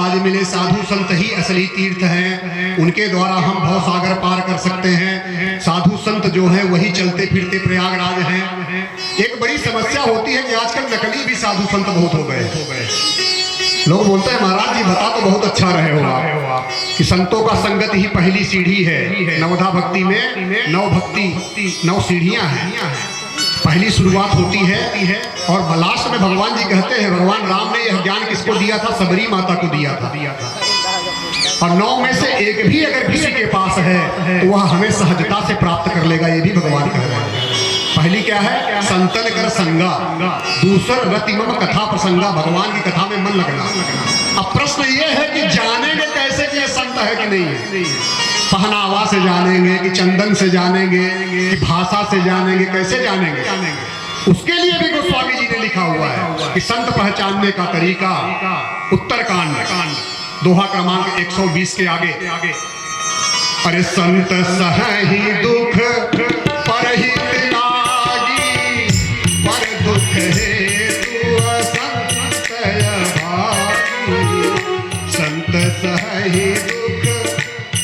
समाज मिले, साधु संत ही असली तीर्थ हैं, उनके द्वारा हम भव सागर पार कर सकते हैं। साधु संत जो हैं वही चलते फिरते प्रयागराज हैं। एक बड़ी समस्या होती है कि आजकल नकली भी साधु संत बहुत हो गए। लोग बोलते हैं महाराज जी बता तो बहुत अच्छा रहे हो आप कि संतों का संगत ही पहली सीढ़ी है। नवधा भक्ति में 9 सीढ़ियां हैं। पहली शुरुआत होती है और लास्ट में भगवान जी कहते हैं, भगवान राम ने यह ज्ञान किसको दिया था? सबरी माता को दिया था। और 9 में से एक भी अगर किसी के पास है तो वह हमें सहजता से प्राप्त कर लेगा, ये भी भगवान कह रहे हैं। पहली क्या है? संतन कर संगा। दूसर रतिमम कथा प्रसंगा, भगवान की कथा में मन लगना। अब प्रश्न ये है कि जानेंगे कैसे कि ये संत है कि नहीं है? पहनावा से जानेंगे कि चंदन से जानेंगे कि भाषा से जानेंगे? कैसे जानेंगे? उसके लिए भी गोस्वामी जी ने लिखा हुआ है कि संत पहचानने का तरीका। उत्तरकांड दोहा क्रमांक 120 के आगे, अरे संत सहहि दुख परहित लागी, पर दुख हेतु असंत भागी। संत सहहि दुख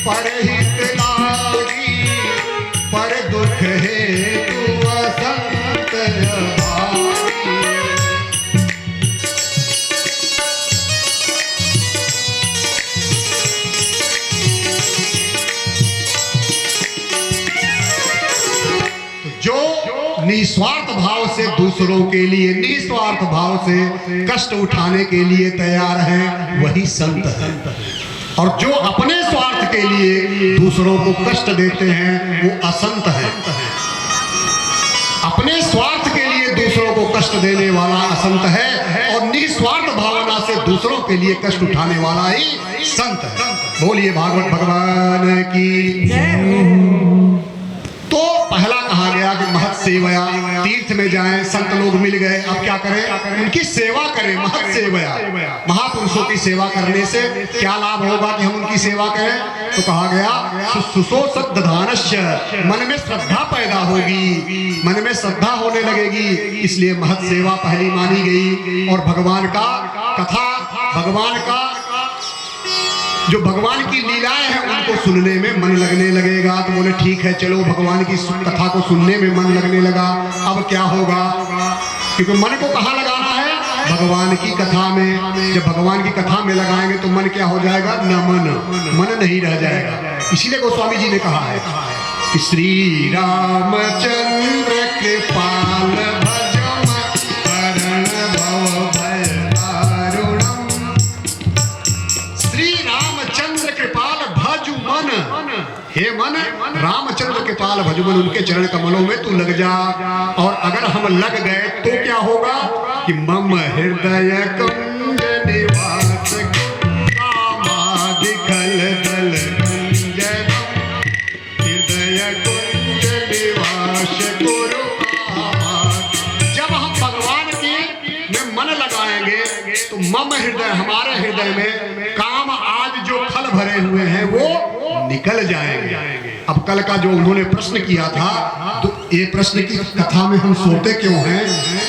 परहित लागी, पर दुख हेतु असंत भागी। निस्वार्थ भाव से दूसरों के लिए, निस्वार्थ भाव से कष्ट उठाने के लिए तैयार हैं, वही संत है। और जो अपने स्वार्थ के लिए दूसरों को कष्ट देते हैं वो असंत है। अपने स्वार्थ के लिए दूसरों को कष्ट देने वाला असंत है और निस्वार्थ भावना से दूसरों के लिए कष्ट उठाने वाला ही संत है। बोलिए भागवत भगवान की। तो पहला कहा गया कि महत सेवया, तीर्थ में जाएं, संत लोग मिल गए, अब क्या करें? उनकी सेवा करें। महत सेवया, महापुरुषों की सेवा करने से क्या लाभ होगा कि हम उनकी सेवा करें? तो कहा गया सुसोसत दधानश्य, मन में श्रद्धा पैदा होगी, मन में श्रद्धा होने लगेगी, इसलिए महत सेवा पहली मानी गई। और भगवान का कथा, भगवान का जो भगवान की लीलाएं हैं उनको सुनने में मन लगने लगेगा। तो बोले ठीक है, चलो भगवान की कथा को सुनने में मन लगने लगा। अब क्या होगा? क्योंकि मन को कहाँ लगाना है? भगवान की कथा में। जब भगवान की कथा में लगाएंगे तो मन क्या हो जाएगा? न मन नहीं रह जाएगा। इसीलिए गोस्वामी जी ने कहा है कि श्री रामचंद्र कृपाल भजम हरण भव भय दारुणम। श्री रामचंद्र कृपाल भजु मन, हे मन रामचंद्र कृपाल भजु मन, उनके चरण कमलों में तू लग जा। और अगर हम लग गए तो क्या होगा कि मम हृदय कुंज निवास कामादि खल दल कुंजनम, हृदय कुंज निवास कुरु कामादि। जब हम भगवान के में मन लगाएंगे तो मम हृदय, हमारे हृदय में काम आज जो फल भरे हुए हैं वो निकल जाएंगे। अब कल का जो उन्होंने प्रश्न किया था, तो ये प्रश्न की कथा में हम सोते क्यों हैं?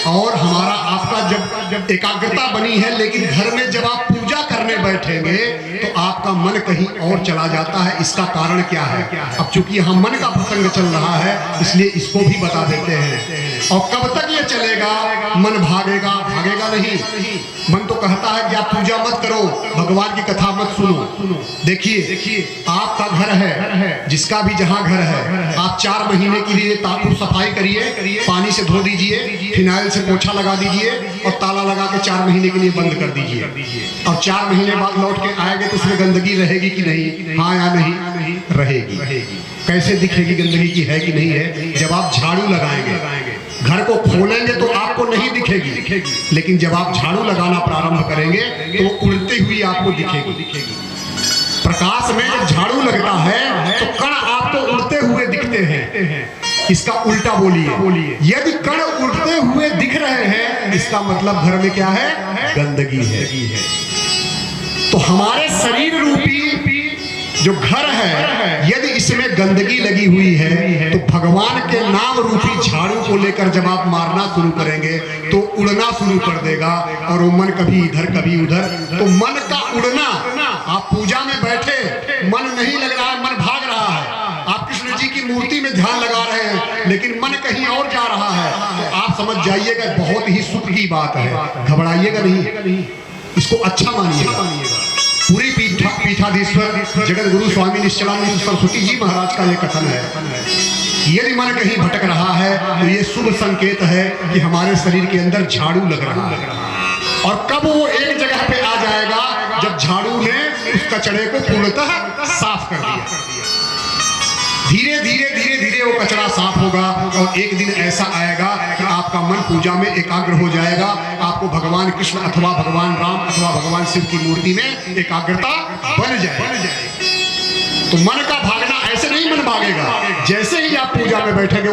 और हमारा आपका जब एकाग्रता बनी है, लेकिन घर में जब आप पूजा करने बैठेंगे तो आपका मन कहीं और चला जाता है। इसका कारण क्या है? अब चूंकि यहाँ मन का प्रसंग चल रहा है इसलिए इसको भी बता देते हैं। और कब तक ये चलेगा? मन भागेगा? भागेगा नहीं। मन तो कहता है कि आप पूजा मत करो, भगवान की कथा मत सुनो। देखिए आपका घर है, जिसका भी जहाँ घर है, आप 4 महीने के लिए ताकू सफाई करिए, पानी से धो दीजिए, फिनाइल से पोछा लगा दीजिए और ताला लगा के 4 महीने के लिए बंद कर दीजिए। और 4 महीने बाद लौट के आएंगे तो उसमें गंदगी रहेगी कि नहीं? हाँ या नहीं? रहेगी। कैसे दिखेगी गंदगी की है कि नहीं है? जब आप झाड़ू लगाएंगे, घर को खोलेंगे तो आपको नहीं दिखेगी, लेकिन जब आप झाड़ू लगाना प्रारंभ करेंगे तो वो उड़ती हुई आपको दिखेगी। प्रकाश में जब झाड़ू लगता है तो कण आपको उड़ते हुए दिखते हैं। इसका उल्टा बोलिए, यदि कण उड़ते हुए दिख रहे हैं इसका मतलब घर में क्या है? गंदगी है। तो हमारे शरीर रूपी जो घर है, यदि इसमें गंदगी लगी हुई है तो भगवान के नाम रूपी झाड़ू को लेकर जब आप मारना शुरू करेंगे तो उड़ना शुरू कर देगा। और वो मन कभी इधर कभी उधर, तो मन का उड़ना मत जाइएगा, बहुत ही सुख की बात है, घबराइएगा नहीं, इसको अच्छा मानिएगा। पूरी पीठाधीश्वर जगत गुरु स्वामी निश्चलानंद सरस्वती जी महाराज का यह कथन है, यदि मन कहीं भटक रहा है तो ये शुभ संकेत है कि हमारे शरीर के अंदर झाड़ू लग रहा है। और कब वो एक जगह पे आ जाएगा, जब झाड़ू ने उस कचड़े को पूर्णतः साफ कर दिया। धीरे धीरे धीरे धीरे वो कचरा साफ होगा और एक दिन ऐसा आएगा कि आपका मन पूजा में एकाग्र हो जाएगा। आपको भगवान कृष्ण अथवा भगवान राम अथवा भगवान शिव की मूर्ति में एकाग्रता बन जाए। तो मन का भागना ऐसे नहीं मन भागेगा, जैसे ही आप पूजा में बैठेंगे